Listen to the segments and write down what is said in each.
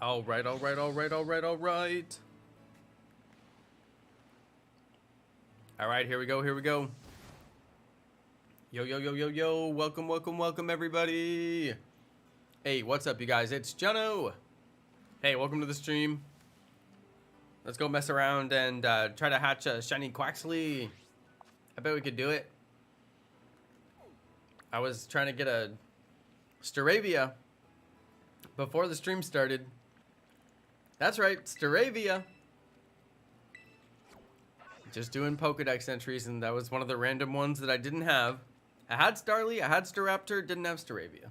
All right, all right, all right, all right, all right. All right, here we go, here we go. Yo, yo, yo, yo, yo. Welcome, welcome, welcome, everybody. Hey, what's up, you guys? It's Jonno. Hey, welcome to the stream. Let's go mess around and try to hatch a shiny Quaxly. I bet we could do it. I was trying to get a Staravia before the stream started. That's right, Staravia. Just doing Pokedex entries, and that was one of the random ones that I didn't have. I had Starly, I had Staraptor, didn't have Staravia.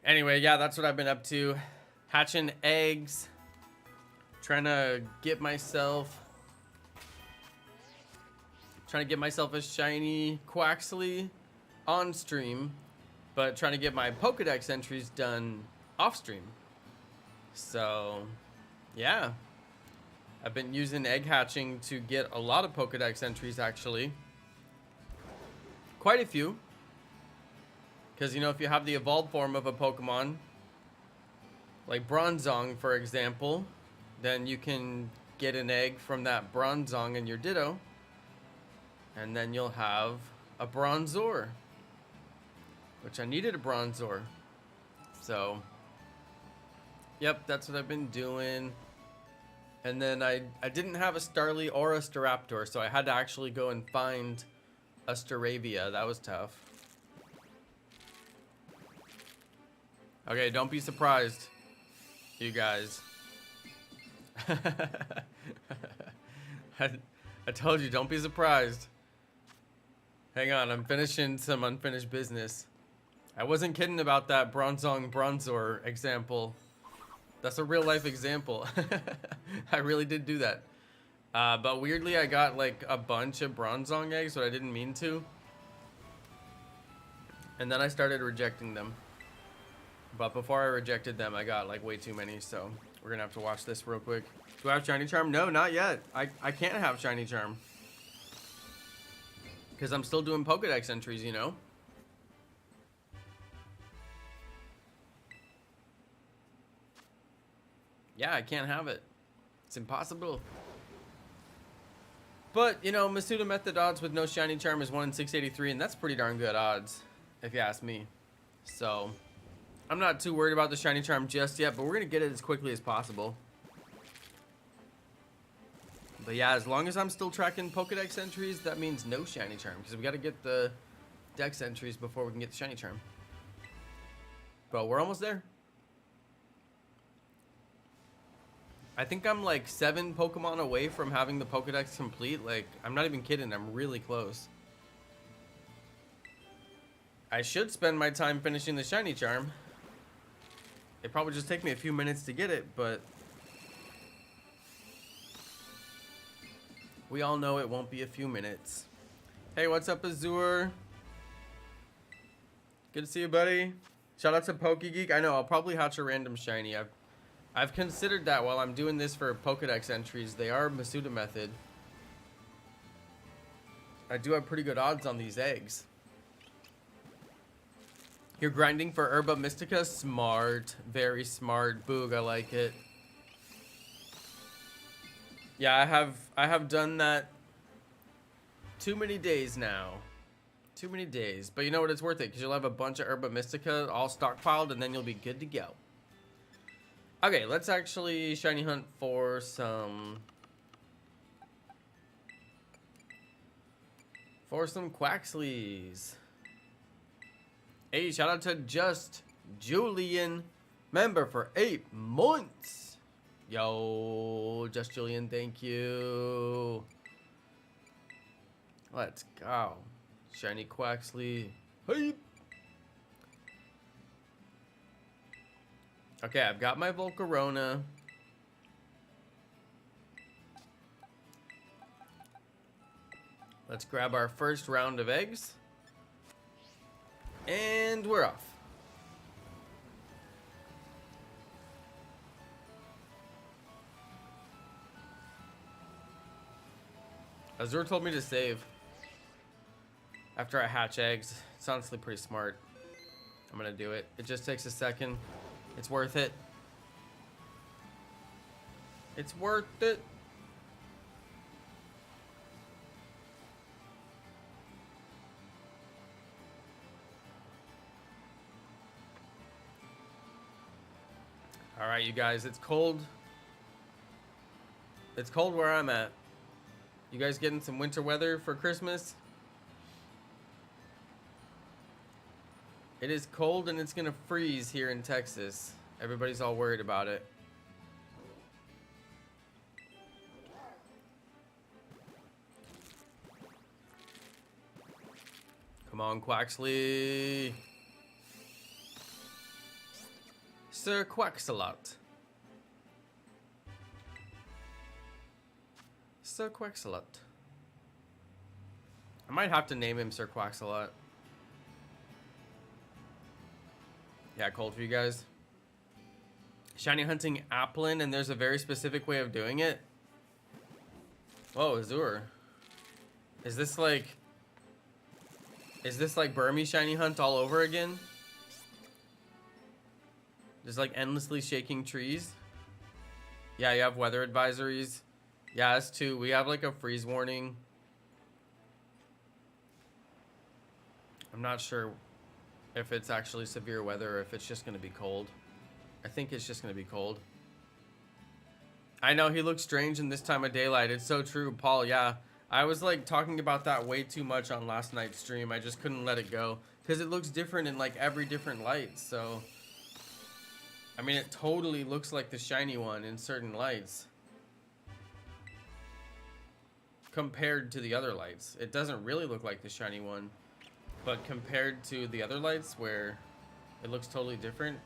Anyway, yeah, that's what I've been up to. Hatching eggs. Trying to get myself a shiny Quaxly on stream, but trying to get my Pokedex entries done off stream. So, yeah. I've been using egg hatching to get a lot of Pokedex entries, actually. Quite a few. Because, you know, if you have the evolved form of a Pokemon, like Bronzong, for example, then you can get an egg from that Bronzong in your Ditto, and then you'll have a Bronzor, which I needed a Bronzor. So, yep, that's what I've been doing. And then I didn't have a Starly or a Staraptor, so I had to actually go and find a Staravia. That was tough. Okay, don't be surprised, you guys. I told you, don't be surprised. Hang on, I'm finishing some unfinished business. I wasn't kidding about that Bronzong Bronzor example. That's a real life example. I really did do that. But weirdly, I got like a bunch of Bronzong eggs, but I didn't mean to. And then I started rejecting them. But before I rejected them, I got like way too many, so we're gonna have to watch this real quick. Do I have Shiny Charm? No, not yet. I can't have Shiny Charm. Because I'm still doing Pokedex entries, you know? Yeah, I can't have it. It's impossible. But, you know, Masuda method odds with no Shiny Charm is 1 in 683, and that's pretty darn good odds, if you ask me. So, I'm not too worried about the Shiny Charm just yet, but we're going to get it as quickly as possible. But yeah, as long as I'm still tracking Pokedex entries, that means no Shiny Charm, because we got to get the Dex entries before we can get the Shiny Charm. But we're almost there. I think I'm like 7 Pokemon away from having the Pokedex complete. Like, I'm not even kidding, I'm really close. I should spend my time finishing the Shiny Charm. It probably just take me a few minutes to get it, but we all know it won't be a few minutes. Hey, what's up, Azure? Good to see you, buddy. Shout out to PokeGeek. I know, I'll probably hatch a random shiny. I've considered that while I'm doing this for Pokedex entries. They are Masuda method. I do have pretty good odds on these eggs. You're grinding for Herba Mystica? Smart. Very smart. Boog, I like it. Yeah, I have done that too many days now. Too many days. But you know what? It's worth it because you'll have a bunch of Herba Mystica all stockpiled and then you'll be good to go. Okay, let's actually shiny hunt for some Quaxlys. Hey, shout out to Just Julian, member for 8 months. Yo, Just Julian, thank you. Let's go. Shiny Quaxly. Hey. Okay, I've got my Volcarona. Let's grab our first round of eggs. And we're off. Azure told me to save after I hatch eggs. It's honestly pretty smart. I'm gonna do it. It just takes a second. It's worth it. It's worth it. All right, you guys, it's cold. It's cold where I'm at. You guys getting some winter weather for Christmas? It is cold and it's gonna freeze here in Texas. Everybody's all worried about it. Come on, Quaxly. Sir Quaxalot. Sir Quaxalot. I might have to name him Sir Quaxalot. Yeah, cold for you guys. Shiny hunting Applin, and there's a very specific way of doing it. Whoa, Azure. Is this like Burmy shiny hunt all over again? Just like endlessly shaking trees? Yeah, you have weather advisories. Yeah, us too. We have like a freeze warning. I'm not sure if it's actually severe weather or if it's just gonna be cold. I think it's just gonna be cold. I know he looks strange in this time of daylight. It's so true, Paul. Yeah, I was like talking about that way too much on last night's stream. I just couldn't let it go because it looks different in like every different light. So, I mean, it totally looks like the shiny one in certain lights compared to the other lights. It doesn't really look like the shiny one, but compared to the other lights where it looks totally different.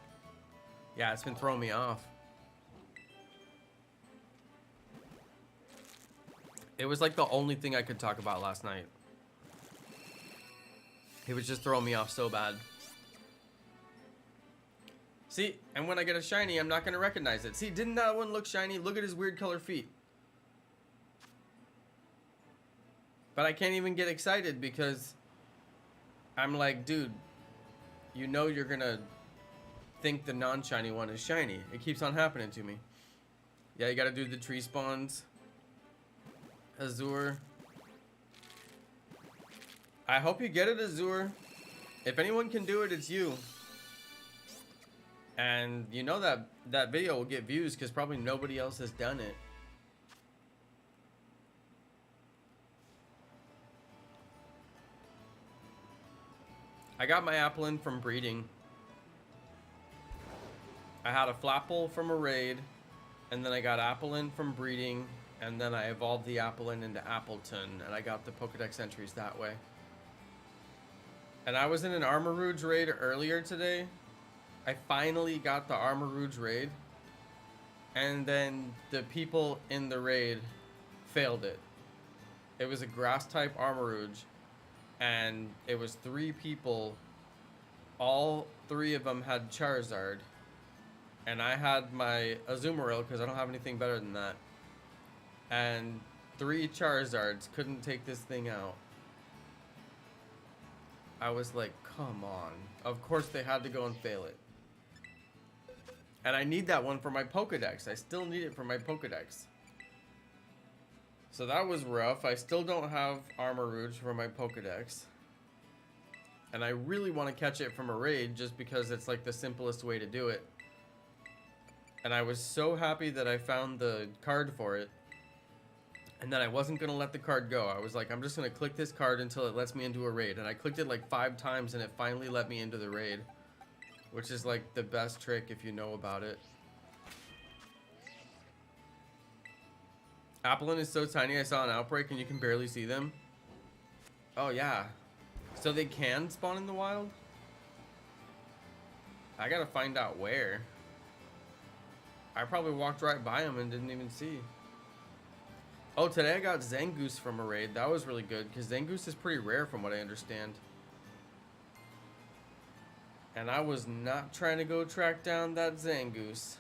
Yeah, it's been throwing me off. It was like the only thing I could talk about last night. It was just throwing me off so bad. See, and when I get a shiny, I'm not gonna recognize it. See, didn't that one look shiny? Look at his weird color feet. But I can't even get excited because I'm like, dude, you know you're gonna think the non-shiny one is shiny. It keeps on happening to me. Yeah, you gotta do the tree spawns. Azure. I hope you get it, Azure. If anyone can do it, it's you. And you know that video will get views because probably nobody else has done it. I got my Applin from breeding. I had a Flapple from a raid, and then I got Applin from breeding, and then I evolved the Applin into Appleton, and I got the Pokedex entries that way. And I was in an Armor Rouge raid earlier today. I finally got the Armor Rouge raid, and then the people in the raid failed it. It was a grass type Armor Rouge, and it was 3 people. All 3 of them had Charizard, and I had my Azumarill because I don't have anything better than that. And 3 Charizards couldn't take this thing out. I was like, come on. Of course they had to go and fail it. And I need that one for my Pokedex. I still need it for my Pokedex. So that was rough. I still don't have Armor Rouge for my Pokedex. And I really want to catch it from a raid just because it's like the simplest way to do it. And I was so happy that I found the card for it. And then I wasn't going to let the card go. I was like, I'm just going to click this card until it lets me into a raid. And I clicked it like 5 times and it finally let me into the raid. Which is like the best trick if you know about it. Applin is so tiny, I saw an Outbreak and you can barely see them. Oh yeah. So they can spawn in the wild? I gotta find out where. I probably walked right by them and didn't even see. Oh, today I got Zangoose from a raid. That was really good because Zangoose is pretty rare from what I understand. And I was not trying to go track down that Zangoose.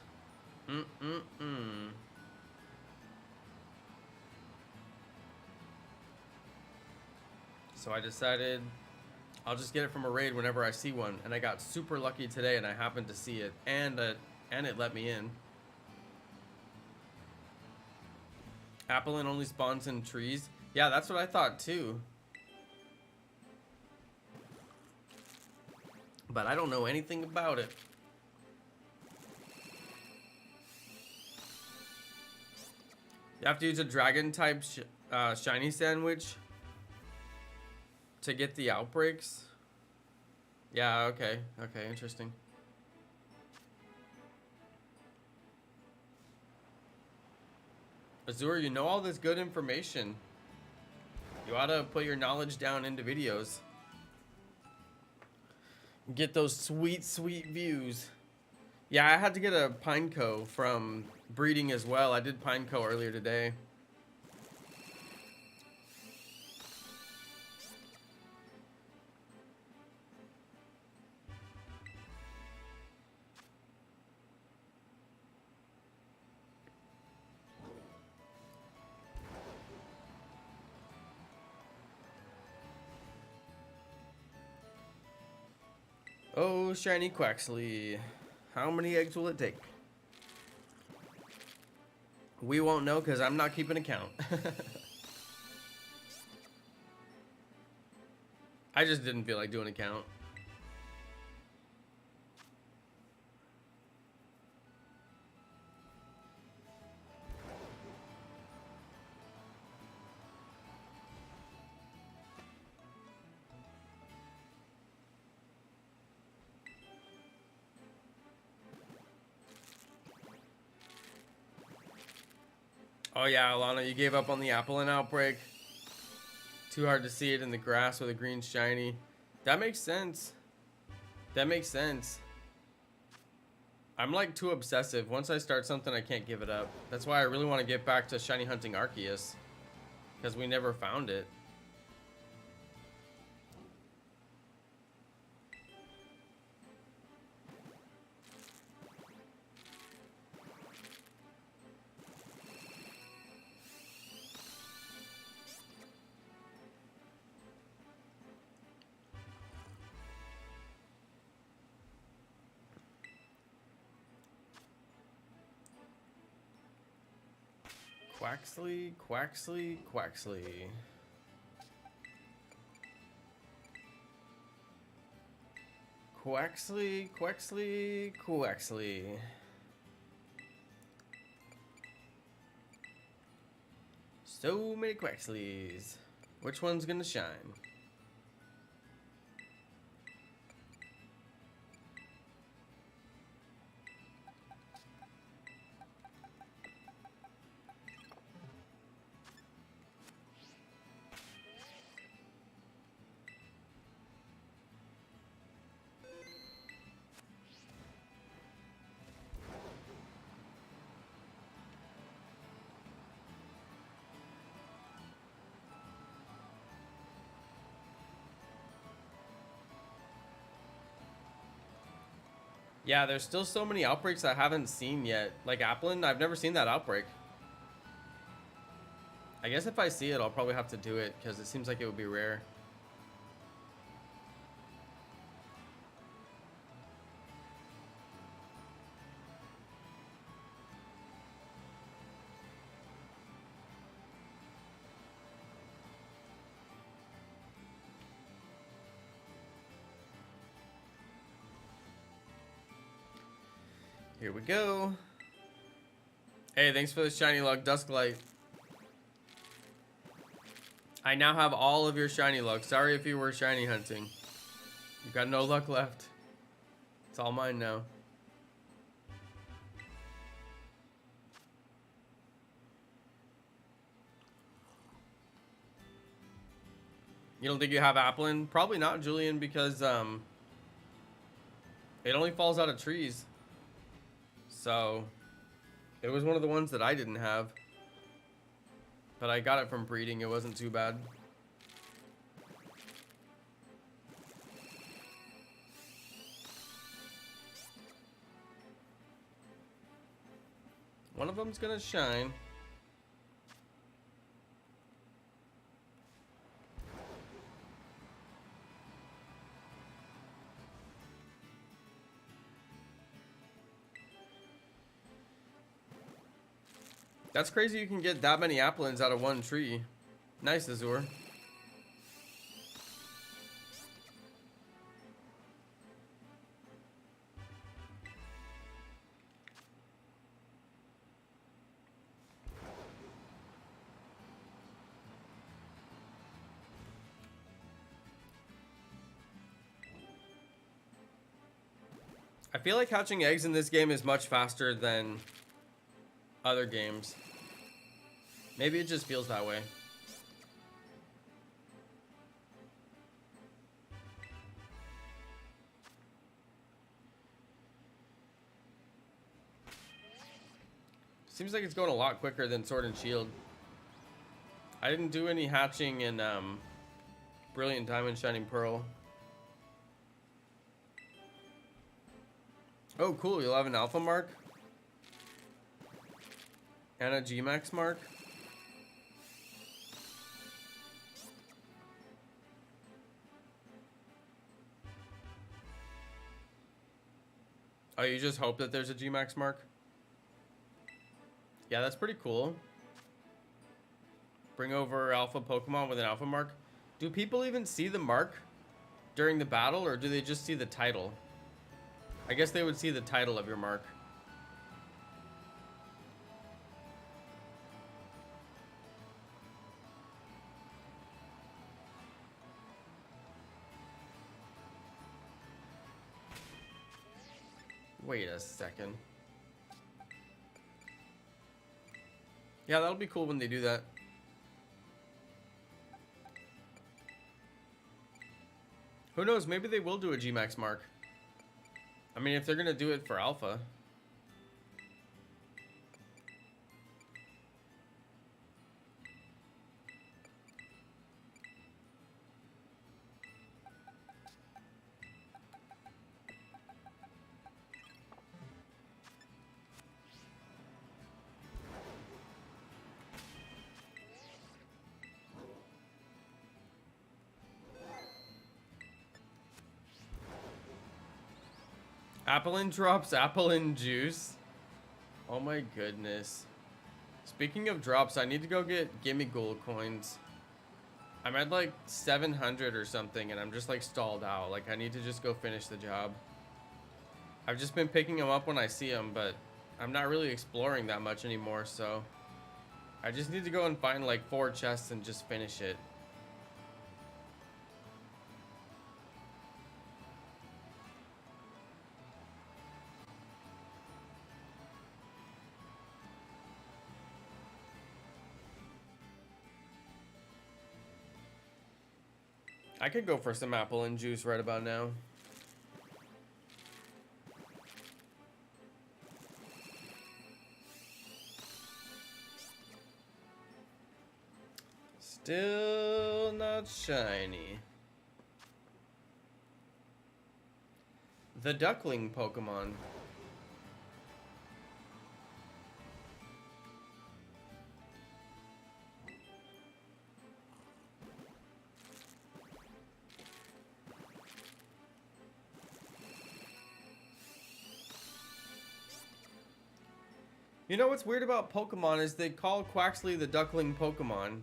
So I decided I'll just get it from a raid whenever I see one. And I got super lucky today and I happened to see it. And it let me in. Applin only spawns in trees. Yeah, that's what I thought too. But I don't know anything about it. You have to use a dragon type shiny sandwich to get the outbreaks. Yeah, okay. Okay, interesting. Azur, you know all this good information. You ought to put your knowledge down into videos. Get those sweet, sweet views. Yeah, I had to get a Pineco from breeding as well. I did Pineco earlier today. Oh, shiny Quaxly. How many eggs will it take? We won't know because I'm not keeping account. I just didn't feel like doing a count. Oh yeah, Alana, you gave up on the Applin outbreak. Too hard to see it in the grass with a green shiny. That makes sense. That makes sense. I'm like too obsessive. Once I start something, I can't give it up. That's why I really want to get back to shiny hunting Arceus. Because we never found it. Quaxly, Quaxly, Quaxly. Quaxly, Quaxly, Quaxly. So many Quaxlys. Which one's gonna shine? Yeah, there's still so many outbreaks I haven't seen yet. Like Applin, I've never seen that outbreak. I guess if I see it, I'll probably have to do it because it seems like it would be rare. Here we go. Hey, thanks for the shiny luck, Dusklight. I now have all of your shiny luck. Sorry if you were shiny hunting. You've got no luck left. It's all mine now. You don't think you have Applin? Probably not, Julian, because it only falls out of trees. So it was one of the ones that I didn't have. But I got it from breeding. It wasn't too bad. One of them's gonna shine. That's crazy you can get that many applins out of one tree. Nice, Azure. I feel like hatching eggs in this game is much faster than other games. Maybe it just feels that way. Seems like it's going a lot quicker than Sword and Shield. I didn't do any hatching in Brilliant Diamond Shining Pearl. Oh, cool. You'll have an alpha mark. And a Gmax mark. Oh, you just hope that there's a Gmax mark? Yeah, that's pretty cool. Bring over alpha Pokemon with an alpha mark. Do people even see the mark during the battle, or do they just see the title? I guess they would see the title of your mark. Wait a second. Yeah, that'll be cool when they do that. Who knows? Maybe they will do a Gmax mark. I mean, if they're gonna do it for alpha. Applin drops Applin juice. Oh my goodness. Speaking of drops, I need to go get Gimme Gold coins. I'm at like 700 or something and I'm just like stalled out. Like I need to just go finish the job. I've just been picking them up when I see them, but I'm not really exploring that much anymore, so I just need to go and find like 4 chests and just finish it. I could go for some apple and juice right about now. Still not shiny. The duckling Pokemon. You know what's weird about Pokemon is they call Quaxly the duckling Pokemon.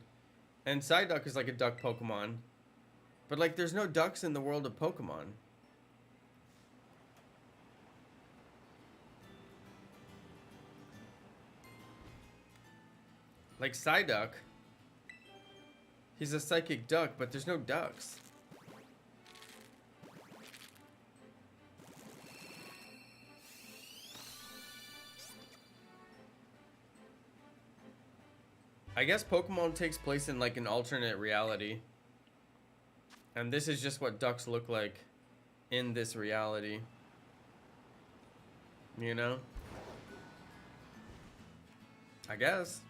And Psyduck is like a duck Pokemon. But like there's no ducks in the world of Pokemon. Like Psyduck. He's a psychic duck, but there's no ducks. I guess Pokemon takes place in like an alternate reality. And this is just what ducks look like in this reality. You know? I guess.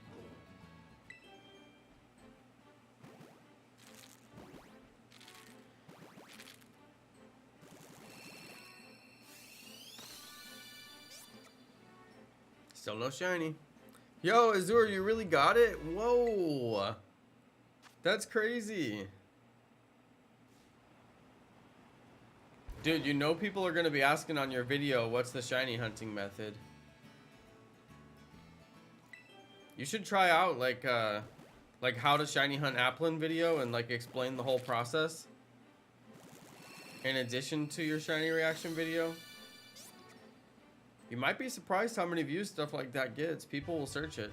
Still no shiny. Yo, Azure, you really got it? Whoa. That's crazy. Dude, you know people are going to be asking on your video, what's the shiny hunting method? You should try out like how to shiny hunt Applin video and like explain the whole process in addition to your shiny reaction video. You might be surprised how many views stuff like that gets. People will search it.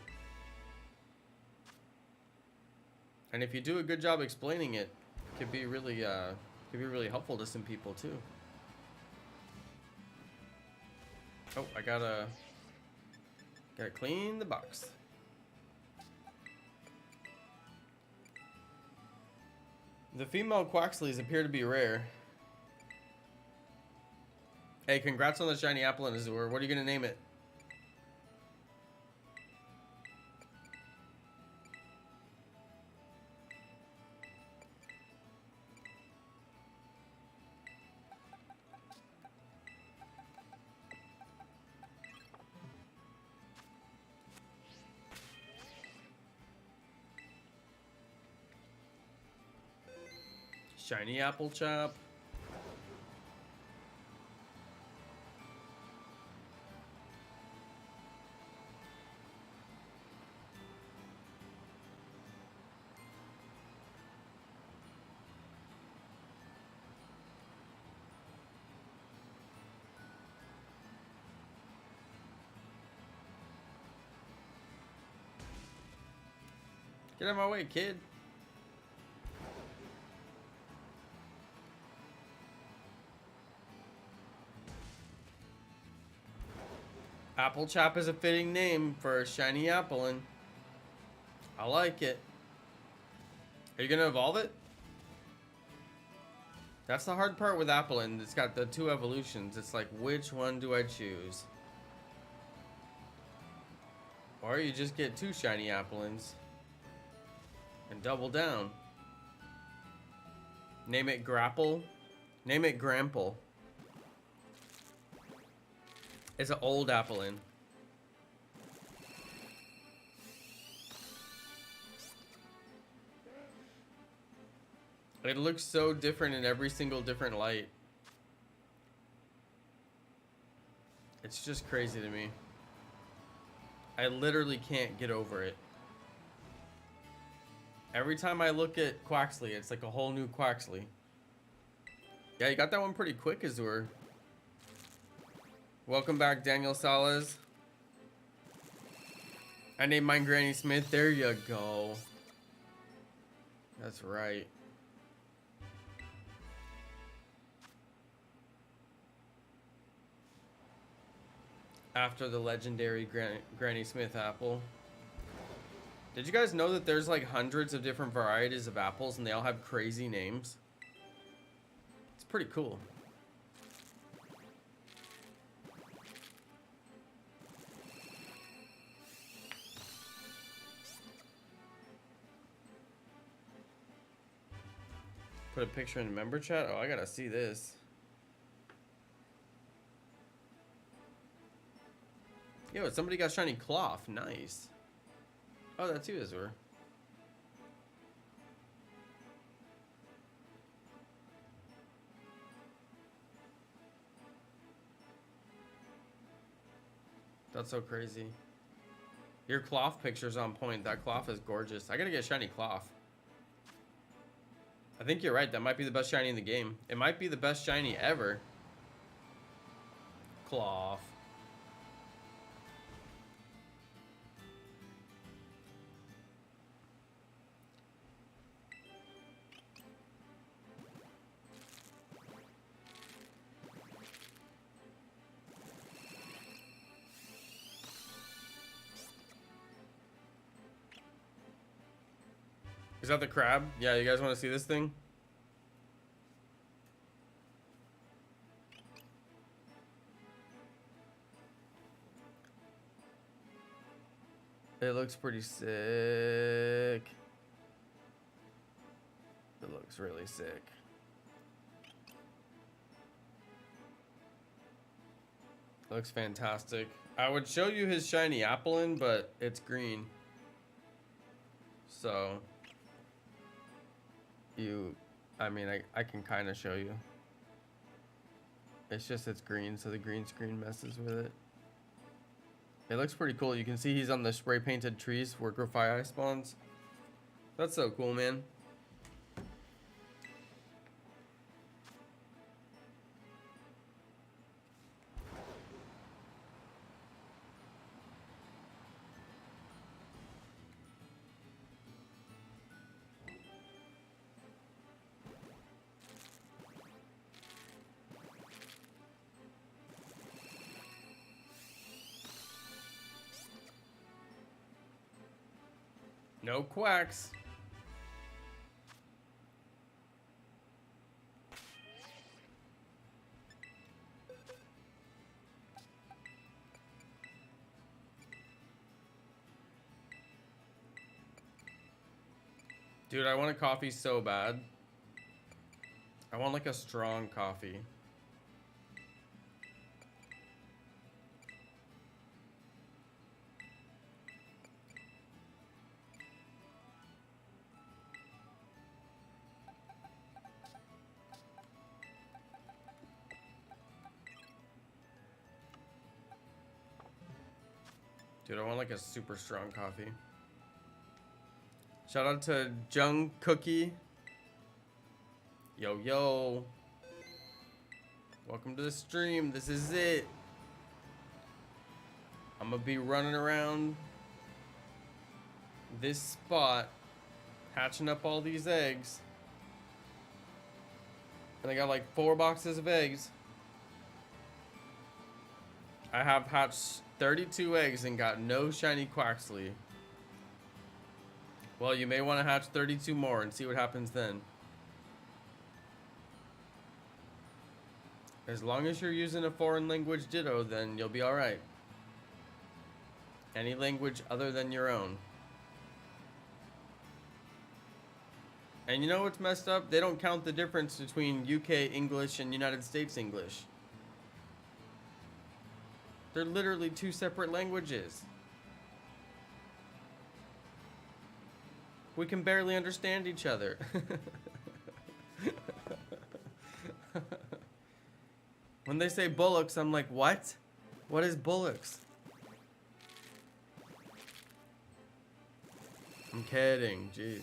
And if you do a good job explaining it, it could be really helpful to some people too. Oh, I gotta clean the box. The female Quaxleys appear to be rare. Hey, congrats on the shiny apple in Azure. What are you gonna name it? Shiny apple chop. Get out of my way, kid. Apple Chop is a fitting name for a shiny Applin. I like it. Are you gonna evolve it? That's the hard part with Applin. It's got the 2 evolutions. It's like, which one do I choose? Or you just get 2 shiny Applins and double down. Name it Grapple. Name it Grample. It's an old Applin. It looks so different in every single different light. It's just crazy to me. I literally can't get over it. Every time I look at Quaxly, it's like a whole new Quaxly. Yeah, you got that one pretty quick, Azure. Welcome back, Daniel Salas. I named mine Granny Smith. There you go. That's right. After the legendary Granny Smith apple. Did you guys know that there's like hundreds of different varieties of apples and they all have crazy names? It's pretty cool. Put a picture in the member chat? Oh, I gotta see this. Yo, somebody got shiny cloth. Nice. Oh, that's you, Azure. That's so crazy. Your cloth picture's on point. That cloth is gorgeous. I gotta get shiny cloth. I think you're right. That might be the best shiny in the game. It might be the best shiny ever. Cloth. Is that the crab? Yeah, you guys want to see this thing? It looks pretty sick. It looks really sick. Looks fantastic. I would show you his shiny Applin, but it's green. So... I mean, I can kind of show you. It's just it's green, so the green screen messes with it. It looks pretty cool. You can see he's on the spray painted trees where Grafii spawns. That's so cool, man. No quacks. Dude, I want a coffee so bad. I want like a strong coffee. Dude, I want like a super strong coffee. Shout out to Jung Cookie. Yo, yo. Welcome to the stream. This is it. I'm gonna be running around this spot, hatching up all these eggs. And I got like 4 boxes of eggs. I have hatched 32 eggs and got no shiny Quaxly. Well, you may want to hatch 32 more and see what happens then. As long as you're using a foreign language ditto, then you'll be alright. Any language other than your own. And you know what's messed up? They don't count the difference between UK English and United States English. They're literally 2 separate languages. We can barely understand each other. When they say bullocks, I'm like, what? What is bullocks? I'm kidding, jeez.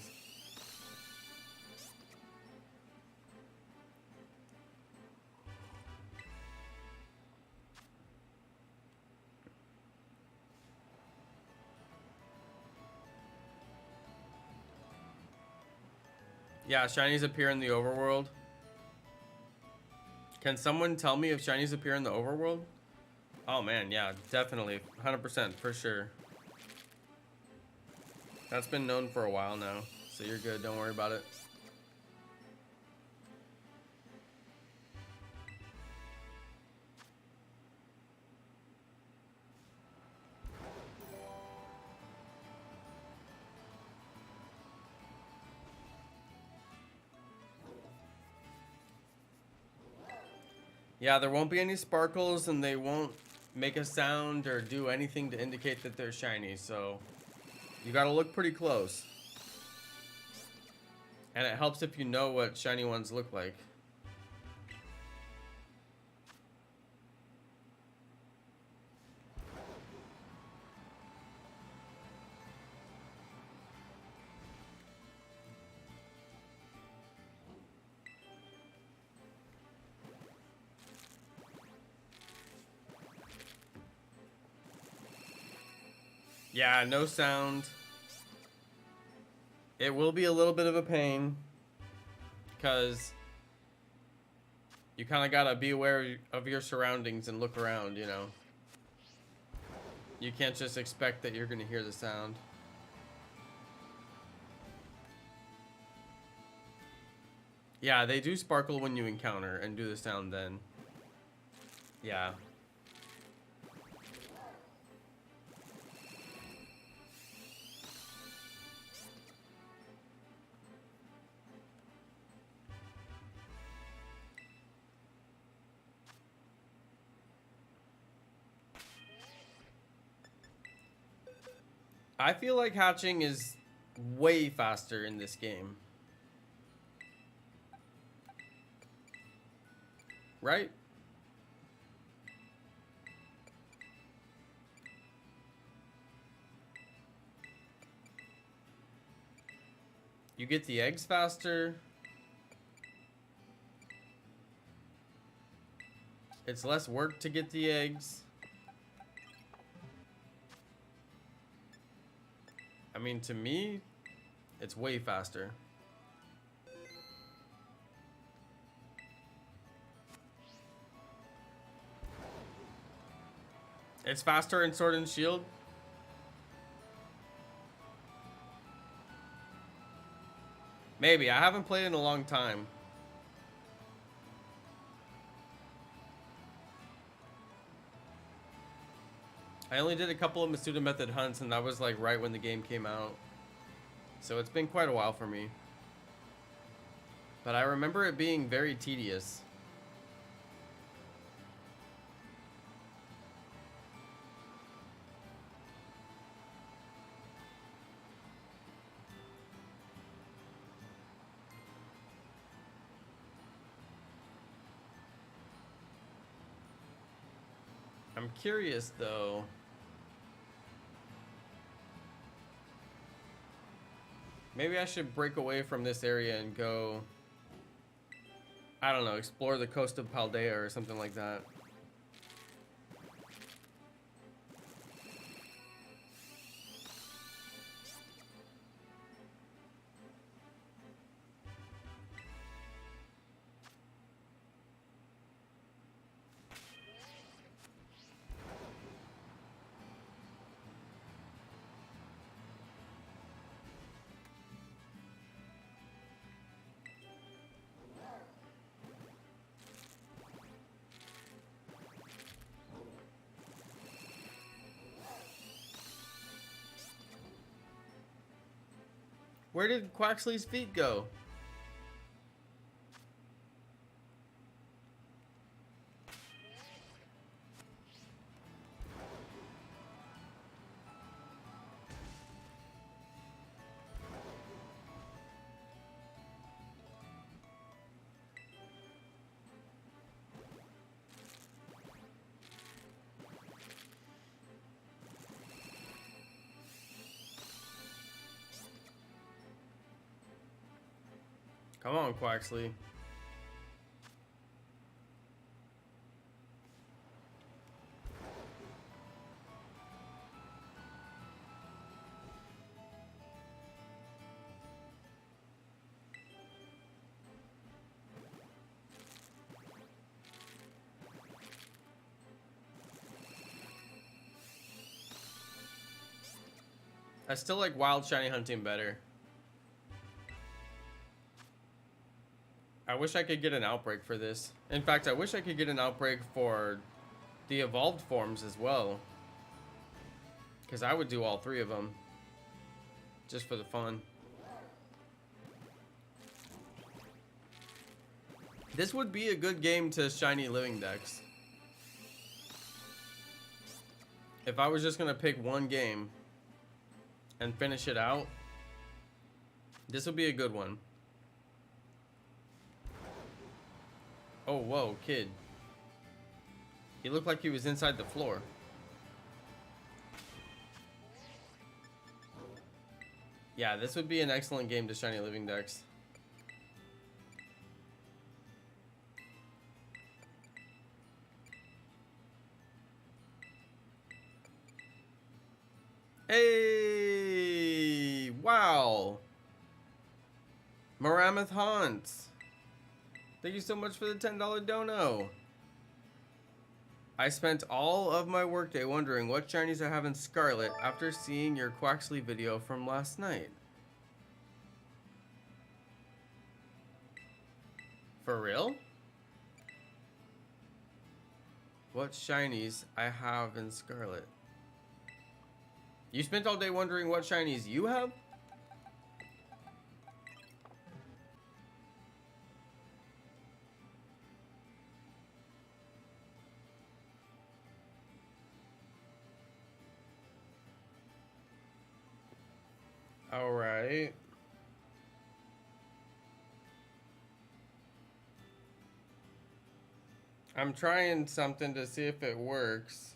Yeah, shinies appear in the overworld. Can someone tell me if shinies appear in the overworld? Oh man, yeah, definitely. 100% for sure. That's been known for a while now, so you're good, don't worry about it. Yeah, there won't be any sparkles and they won't make a sound or do anything to indicate that they're shiny, so you gotta look pretty close. And it helps if you know what shiny ones look like. Yeah, no sound. It will be a little bit of a pain because you kind of gotta be aware of your surroundings and look around, you know. You can't just expect that you're gonna hear the sound. Yeah, they do sparkle when you encounter and do the sound then. Yeah. I feel like hatching is way faster in this game. Right? You get the eggs faster. It's less work to get the eggs. I mean, to me, it's way faster. It's faster in Sword and Shield. Maybe. I haven't played in a long time. I only did a couple of Masuda method hunts, and that was like right when the game came out. So it's been quite a while for me. But I remember it being very tedious. I'm curious though. Maybe I should break away from this area and go, I don't know, explore the coast of Paldea or something like that. Where did Quaxly's feet go? Come on, Quaxly. I still like wild shiny hunting better. I wish I could get an outbreak for this. In fact, I wish I could get an outbreak for the evolved forms as well. Because I would do all three of them. Just for the fun. This would be a good game to shiny living dex. If I was just going to pick one game and finish it out, this would be a good one. Oh, whoa, kid. He looked like he was inside the floor. Yeah, this would be an excellent game to shiny living dex. Hey! Wow! Maramoth Haunts! Thank you so much for the $10 dono. I spent all of my workday wondering what shinies I have in Scarlet after seeing your Quaxly video from last night. For real? What shinies I have in Scarlet? You spent all day wondering what shinies you have? All right. I'm trying something to see if it works.